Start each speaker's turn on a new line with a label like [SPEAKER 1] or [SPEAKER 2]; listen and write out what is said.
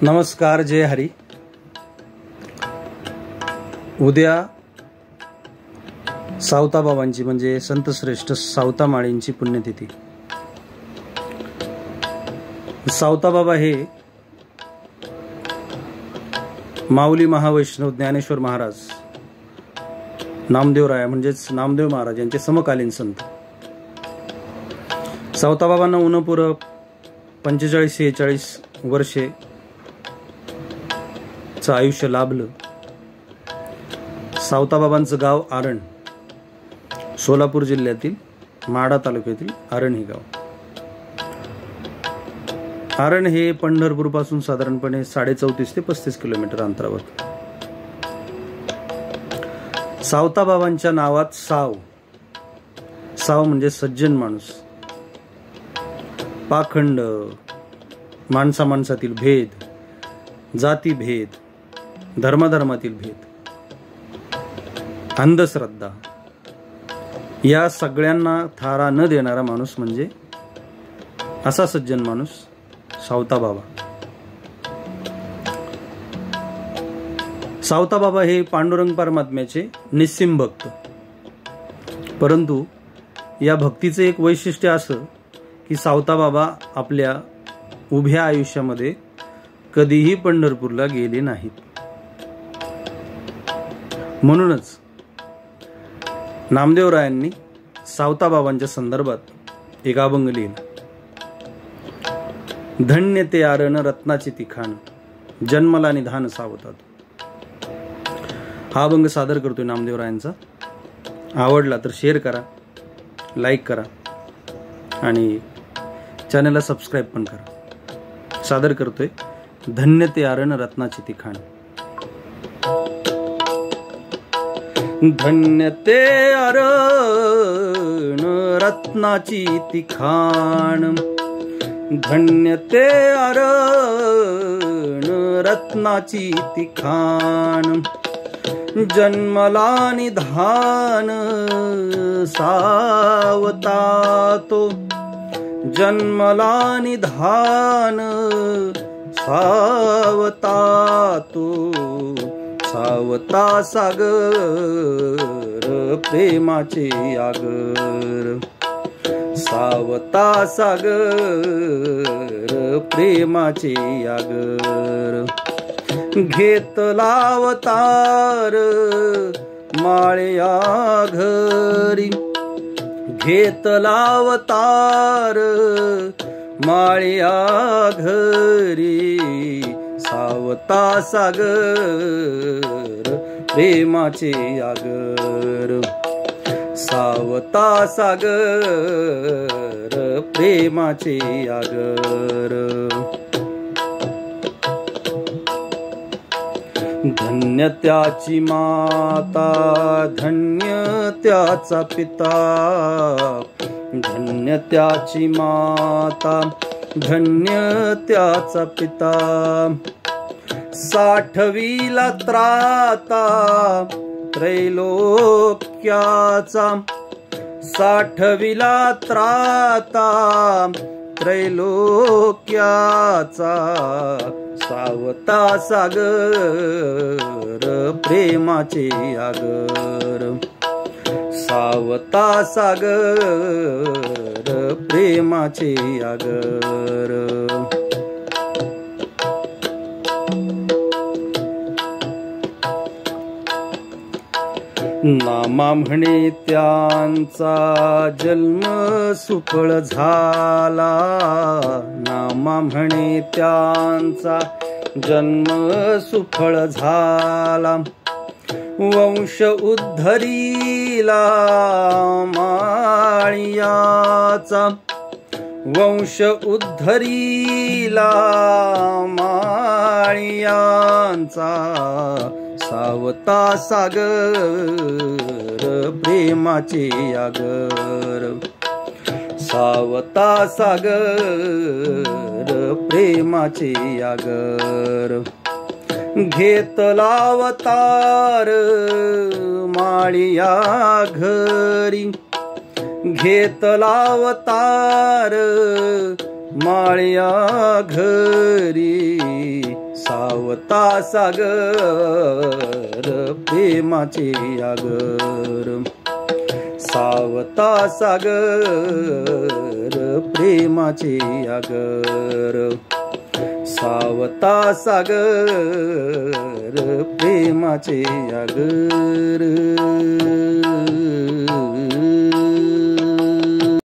[SPEAKER 1] नमस्कार, जय हरी. उद्या सावताबाबांची म्हणजे संतश्रेष्ठ सावतामाळींची पुण्यतिथी. सावताबाबा हे माऊली महावैष्णव ज्ञानेश्वर महाराज, नामदेवराय म्हणजेच नामदेव महाराज यांचे समकालीन संत. सावताबाबांना उन्हपुरं 45-46 वर्षे आयुष्य लाभलं. सावताबाबांचं गाव आरण, सोलापूर जिल्ह्यातील माढा तालुक्यातील आरण हे गाव. आरण हे पंढरपूर पासून साधारणपणे 34.5 ते 35 किलोमीटर अंतरावर. सावताबाबांच्या नावात साव म्हणजे सज्जन माणूस. पाखंड, माणसामाणसातील भेद, जातीभेद, धर्माधर्मातील भेद, अंधश्रद्धा या सगळ्यांना थारा न देणारा माणूस म्हणजे असा सज्जन माणूस सावताबाबा. सावताबाबा हे पांडुरंग परमात्म्याचे निस्सीम भक्त. परंतु या भक्तीचं एक वैशिष्ट्य असं की सावताबाबा आपल्या उभ्या आयुष्यामध्ये कधीही पंढरपूरला गेले नाहीत. म्हणूनच नामदेवरायांनी सावताबाबांच्या संदर्भात एक अभंग लिहिला. धन्य ते आरण रत्नाची तिखाण, जन्मला निधान सावतात. हा अभंग सादर करतोय नामदेवरायांचा. आवडला तर शेअर करा, लाईक करा आणि चॅनलला सबस्क्राईब पण करा. सादर करतोय धन्य ते आरण रत्नाची तिखाण. धन्य ते आरण रत्नाची तिखाण, धन्य ते आरण रत्नाची तिखाण. जन्मला निधान सावता तो, जन्मला निधान सावता तो. सावता सागर प्रेमाचे आगर, सावता सागर प्रेमाचे आगर. घेतला अवतार माळ्या घरी, घेतला अवतार माळ्या घरी. सावता सागर प्रेमाचे आगर, सावता सागर प्रेमाचे आगर. धन्य त्याची माता, धन्य त्याचा पिता, धन्य त्याची माता, धन्य त्याचा पिता. 60वीला त्राता त्रैलोक्याचा, 60वीला त्राता त्रैलोक्याचा. सावता सागर प्रेमाचे आगर, सावता सागर प्रेमाचे आगर. नामा म्हणे त्यांचा जन्म सुफळ झाला, नामा म्हणे त्यांचा जन्म सुफळ झाला. वंश उद्धरीला माळियाचा, वंश उद्धरीला माळियांचा. सावता सागर प्रेमाचे आगर, सावता सागर प्रेमाचे आगर. घेतला अवतार माळिया घरी, घेतला अवतार माळ्या घरी सावता सागर प्रेमाचे आगर, सावता सागर प्रेमाचे आगर, सावता सागर प्रेमाचे आगर.